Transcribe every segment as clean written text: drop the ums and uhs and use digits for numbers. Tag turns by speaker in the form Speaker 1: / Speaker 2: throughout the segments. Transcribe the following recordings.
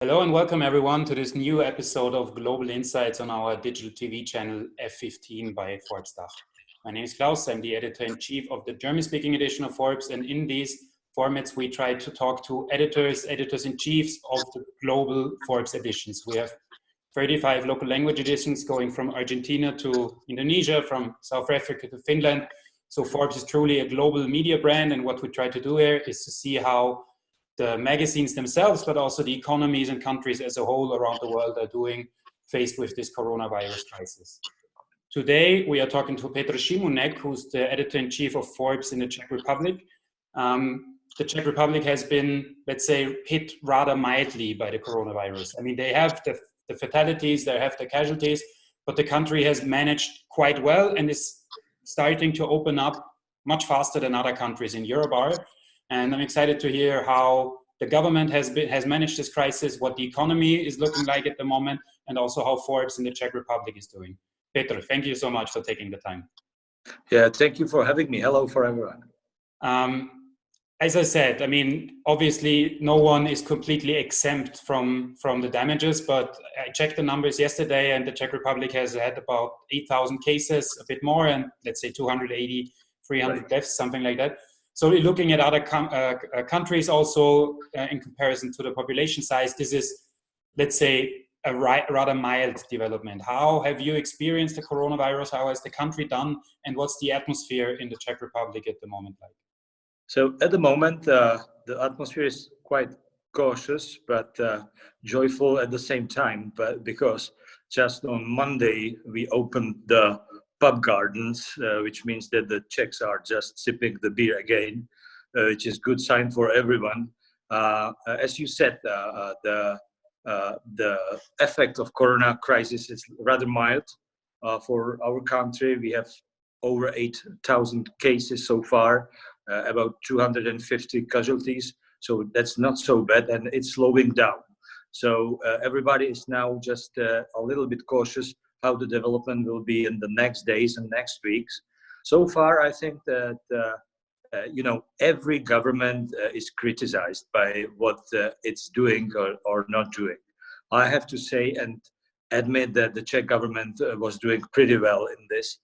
Speaker 1: Hello and welcome everyone to this new episode of Global Insights on our digital TV channel F15 by Forbes DACH. My name is Klaus, I'm the editor-in-chief of the German-speaking edition of Forbes, and in these formats we try to talk to editors-in-chiefs of the global Forbes editions. We have 35 local language editions going from Argentina to Indonesia, from South Africa to Finland. So Forbes is truly a global media brand, and what we try to do here is to see how the magazines themselves, but also the economies and countries as a whole around the world are doing faced with this coronavirus crisis. Today, we are talking to Petr Šimůnek, who's the editor-in-chief of Forbes in the Czech Republic. The Czech Republic has been, let's say, hit rather mildly by the coronavirus. I mean, they have the fatalities, they have the casualties, but the country has managed quite well and is starting to open up much faster than other countries in Europe are. And I'm excited to hear how the government has managed this crisis, what the economy is looking like at the moment, and also how Forbes in the Czech Republic is doing. Petr, thank you so much for taking the time.
Speaker 2: Yeah, thank you for having me. Hello for everyone.
Speaker 1: As I said, I mean, obviously no one is completely exempt from the damages, but I checked the numbers yesterday and the Czech Republic has had about 8,000 cases, a bit more, and let's say 280, 300 deaths, something like that. So looking at other countries also in comparison to the population size, this is, let's say, a rather mild development. How have you experienced the coronavirus? How has the country done? And what's the atmosphere in the Czech Republic at the moment like?
Speaker 2: So at the moment, the atmosphere is quite cautious, but joyful at the same time, but because just on Monday, we opened the pub gardens, which means that the Czechs are just sipping the beer again, which is good sign for everyone. As you said, the effect of corona crisis is rather mild for our country. We have over 8,000 cases so far, about 250 casualties. So that's not so bad, and it's slowing down. So everybody is now just a little bit cautious how the development will be in the next days and next weeks. So far, I think that every government is criticized by what it's doing or not doing. I have to say and admit that the Czech government was doing pretty well in this.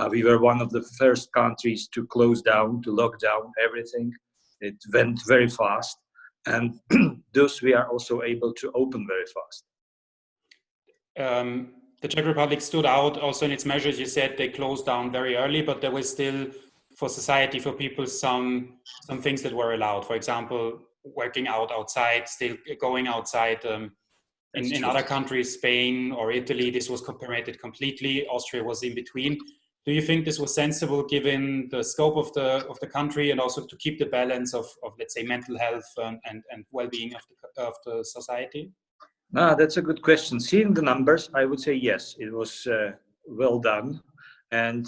Speaker 2: We were one of the first countries to close down, to lock down everything. It went very fast, and thus we are also able to open very fast.
Speaker 1: The Czech Republic stood out also in its measures. You said they closed down very early, but there was still, for society, for people, some things that were allowed. For example, working outside, still going outside. In other countries, Spain or Italy, this was permitted completely. Austria was in between. Do you think this was sensible given the scope of the country and also to keep the balance of let's say, mental health and well-being of the society?
Speaker 2: That's a good question. Seeing the numbers, I would say yes, it was well done. And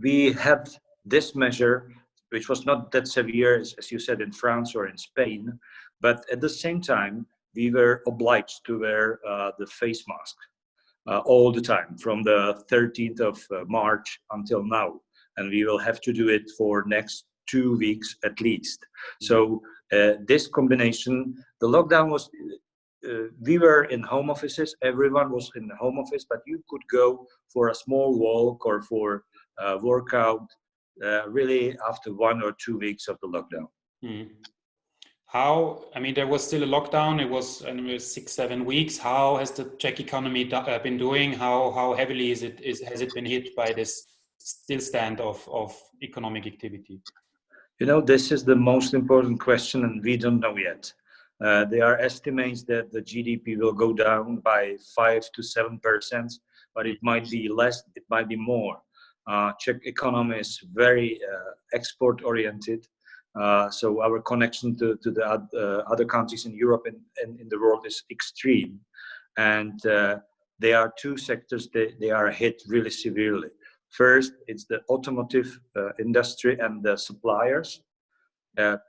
Speaker 2: we had this measure, which was not that severe, as you said, in France or in Spain. But at the same time, we were obliged to wear the face mask all the time from the 13th of March until now. And we will have to do it for next 2 weeks at least. So this combination, the lockdown was, we were in home offices, everyone was in the home office, but you could go for a small walk or for a workout really after 1 or 2 weeks of the lockdown.
Speaker 1: How, I mean, there was still a lockdown, it was 6-7 weeks. How has the Czech economy been doing? How heavily has it been hit by this still stand of economic activity?
Speaker 2: You know, this is the most important question and we don't know yet. There are estimates that the GDP will go down by 5 to 7%, but it might be less, it might be more. Czech economy is very export oriented. So our connection to the other countries in Europe and in the world is extreme. And there are two sectors that they are hit really severely. First, it's the automotive industry and the suppliers,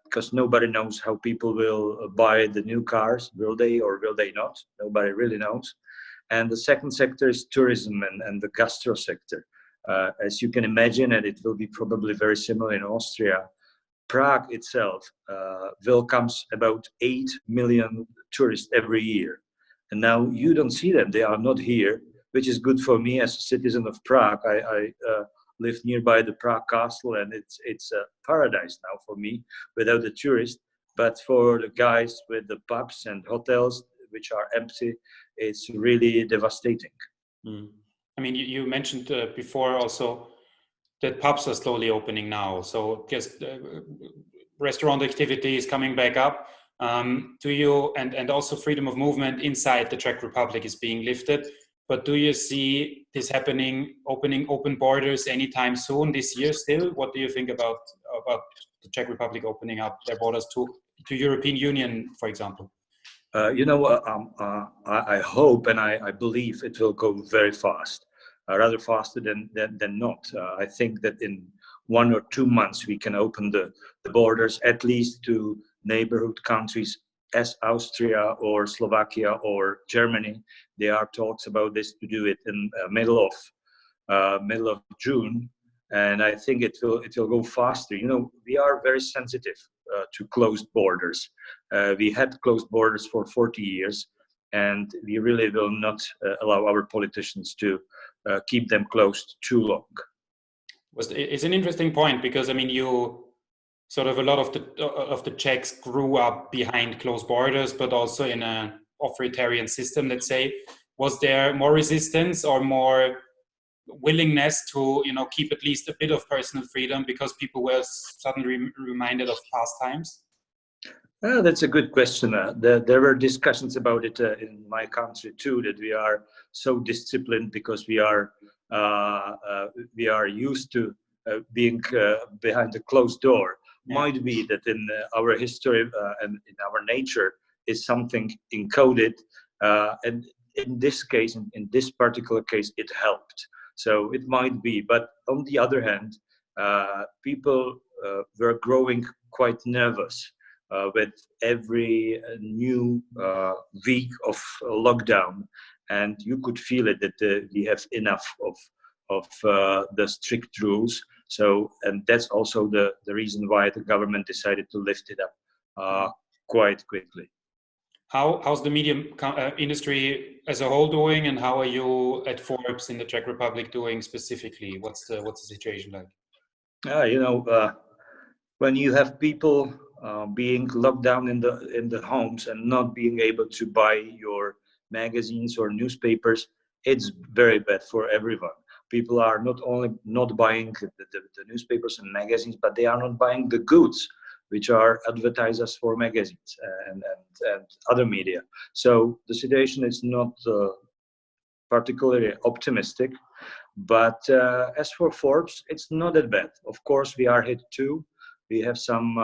Speaker 2: because nobody knows how people will buy the new cars. Will they or will they not? Nobody really knows. And the second sector is tourism and the gastro sector. As you can imagine, and it will be probably very similar in Austria, Prague itself welcomes about 8 million tourists every year. And now you don't see them. They are not here, which is good for me as a citizen of Prague. I live nearby the Prague Castle, and it's a paradise now for me without the tourists. But for the guys with the pubs and hotels, which are empty, it's really devastating.
Speaker 1: Mm. I mean, you mentioned before also that pubs are slowly opening now. So just restaurant activity is coming back up. Do you, and also freedom of movement inside the Czech Republic is being lifted. But do you see this happening, open borders anytime soon this year still? What do you think about the Czech Republic opening up their borders to European Union, for example?
Speaker 2: I hope and I believe it will go very fast, rather faster than not. I think that in 1 or 2 months we can open the borders at least to neighborhood countries as Austria or Slovakia or Germany. There are talks about this to do it in middle of June, and I think it will go faster. We are very sensitive to closed borders. We had closed borders for 40 years, and we really will not allow our politicians to keep them closed too long.
Speaker 1: It's an interesting point, because I mean, you sort of, a lot of the Czechs grew up behind closed borders, but also in an authoritarian system, let's say. Was there more resistance or more willingness to keep at least a bit of personal freedom because people were suddenly reminded of past times?
Speaker 2: That's a good question. There were discussions about it in my country too, that we are so disciplined because we are used to being behind a closed door. Yeah. Might be that in our history and in our nature is something encoded, and in this case, in this particular case, it helped. So it might be, but on the other hand, people were growing quite nervous with every new week of lockdown, and you could feel it that we have enough of the strict rules. So, and that's also the reason why the government decided to lift it up quite quickly.
Speaker 1: How's the media industry as a whole doing, and how are you at Forbes in the Czech Republic doing specifically? What's the situation like?
Speaker 2: When you have people being locked down in the homes and not being able to buy your magazines or newspapers, it's very bad for everyone. People are not only not buying the newspapers and magazines, but they are not buying the goods, which are advertisers for magazines and other media. So the situation is not particularly optimistic. But as for Forbes, it's not that bad. Of course, we are hit too. We have some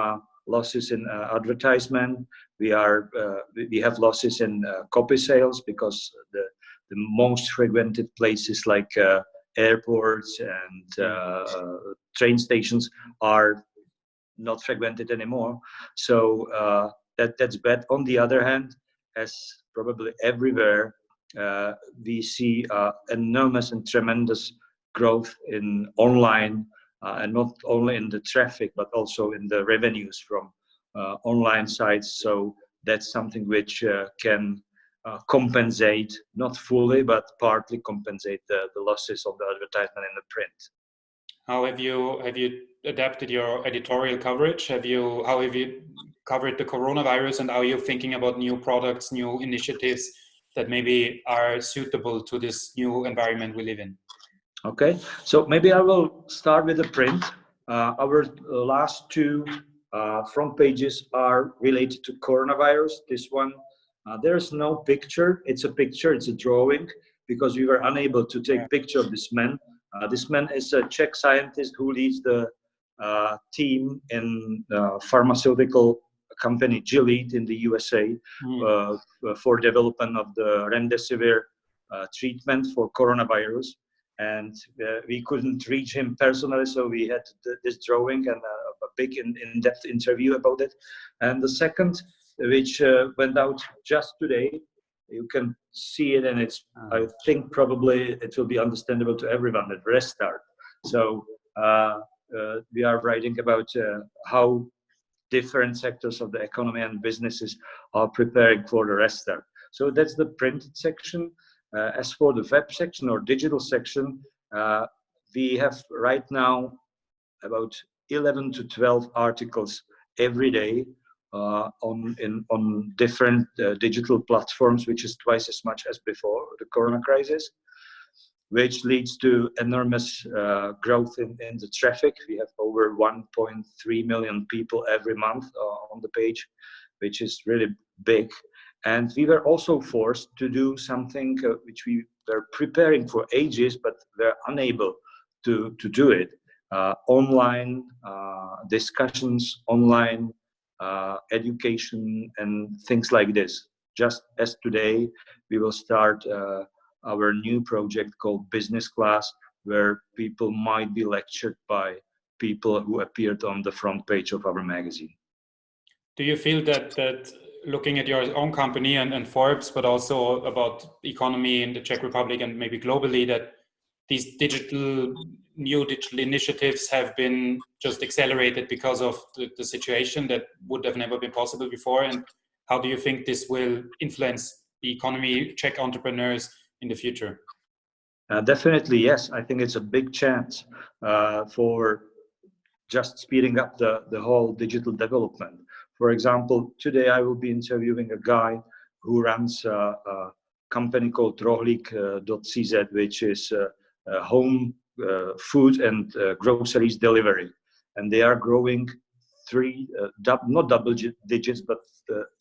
Speaker 2: losses in advertisement. We have losses in copy sales because the most frequented places like airports and train stations are not frequented anymore. So that's bad. On the other hand, as probably everywhere, we see enormous and tremendous growth in online, and not only in the traffic, but also in the revenues from online sites. So that's something which can compensate, not fully, but partly compensate the losses of the advertisement in the print.
Speaker 1: How have you adapted your editorial coverage? How have you covered the coronavirus, and how are you thinking about new products, new initiatives that maybe are suitable to this new environment we live in?
Speaker 2: Okay, so maybe I will start with the print. Our last two front pages are related to coronavirus. This one, there's no picture. It's a picture, it's a drawing, because we were unable to take a picture of this man. This man is a Czech scientist who leads the team in pharmaceutical company Gilead in the USA for development of the remdesivir treatment for coronavirus. And we couldn't reach him personally, so we had this drawing and a big in-depth interview about it. And the second, which went out just today, you can see it, and it's, I think probably it will be understandable to everyone, that restart. So we are writing about how different sectors of the economy and businesses are preparing for the restart. So that's the printed section. As for the web section or digital section, we have right now about 11 to 12 articles every day on different digital platforms, which is twice as much as before the corona crisis, which leads to enormous growth in the traffic. We have over 1.3 million people every month on the page, which is really big. And we were also forced to do something which we were preparing for ages, but were unable to do it. Online discussions, online education, and things like this. Just as today, we will start our new project called Business Class, where people might be lectured by people who appeared on the front page of our magazine.
Speaker 1: Do you feel that looking at your own company and Forbes, but also about economy in the Czech Republic and maybe globally, that these new digital initiatives have been just accelerated because of the situation that would have never been possible before? And how do you think this will influence the economy, Czech entrepreneurs in the future?
Speaker 2: Definitely, yes. I think it's a big chance for just speeding up the whole digital development. For example, today I will be interviewing a guy who runs a company called rohlik.cz, which is home food and groceries delivery. And they are growing not double digits, but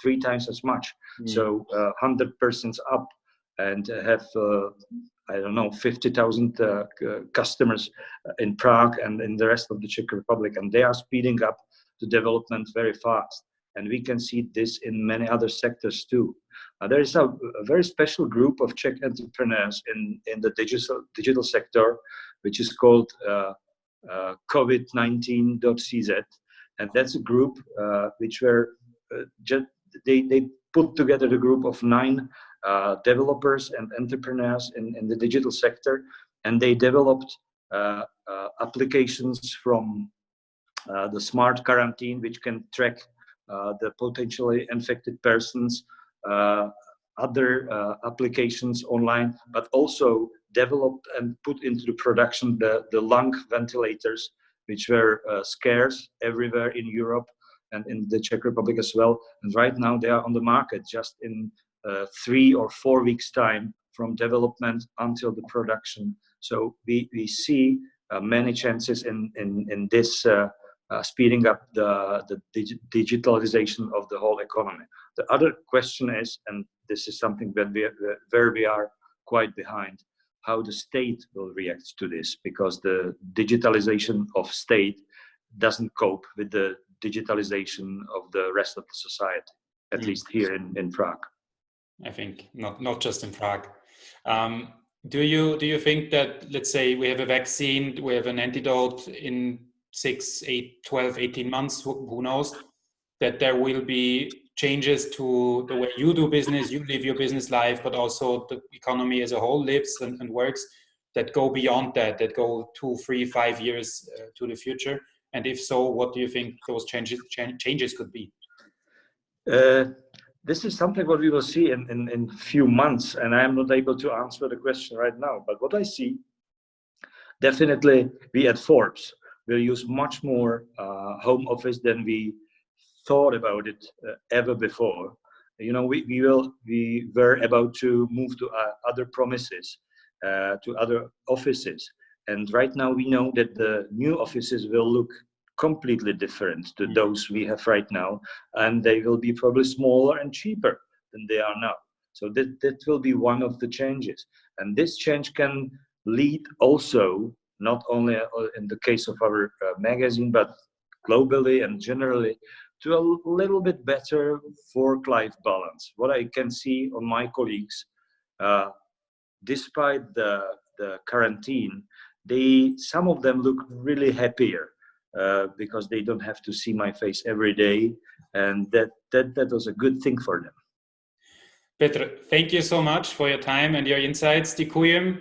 Speaker 2: 3 times as much. So 100% up, and have, I don't know, 50,000 customers in Prague and in the rest of the Czech Republic. And they are speeding up the development very fast. And we can see this in many other sectors too. There is a very special group of Czech entrepreneurs in the digital sector, which is called COVID-19.cz. And that's a group which were they put together the group of 9 developers and entrepreneurs in the digital sector, and they developed applications from the smart quarantine, which can track the potentially infected persons, other applications online, but also developed and put into production the lung ventilators, which were scarce everywhere in Europe and in the Czech Republic as well. And right now they are on the market just in 3 or 4 weeks time from development until the production. So we see many chances in this speeding up the digitalization of the whole economy. The other question is, and this is something that where we are quite behind, how the state will react to this, because the digitalization of state doesn't cope with the digitalization of the rest of the society, at least here in Prague.
Speaker 1: I think not just in Prague. Do you think that, let's say we have a vaccine, we have an antidote in 6, 8, 12, 18 months, who knows, that there will be changes to the way you do business, you live your business life, but also the economy as a whole lives and works, that go beyond that go 2, 3, 5 years to the future? And if so, what do you think those changes could be?
Speaker 2: This is something what we will see in few months, and I am not able to answer the question right now. But what I see, definitely we at Forbes will use much more home office than we thought about it ever before. You know, we were about to move to other premises, to other offices. And right now we know that the new offices will look completely different to those we have right now, and they will be probably smaller and cheaper than they are now. So that will be one of the changes. And this change can lead also, not only in the case of our magazine, but globally and generally, to a little bit better work-life balance. What I can see on my colleagues, despite the quarantine, some of them look really happier because they don't have to see my face every day, and that was a good thing for them.
Speaker 1: Petr, thank you so much for your time and your insights. Děkujem.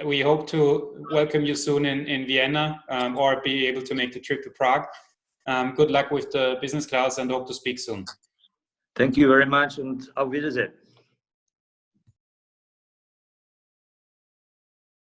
Speaker 1: We hope to welcome you soon in Vienna or be able to make the trip to Prague. Good luck with the business class and hope to speak soon.
Speaker 2: Thank you very much and auf Wiedersehen.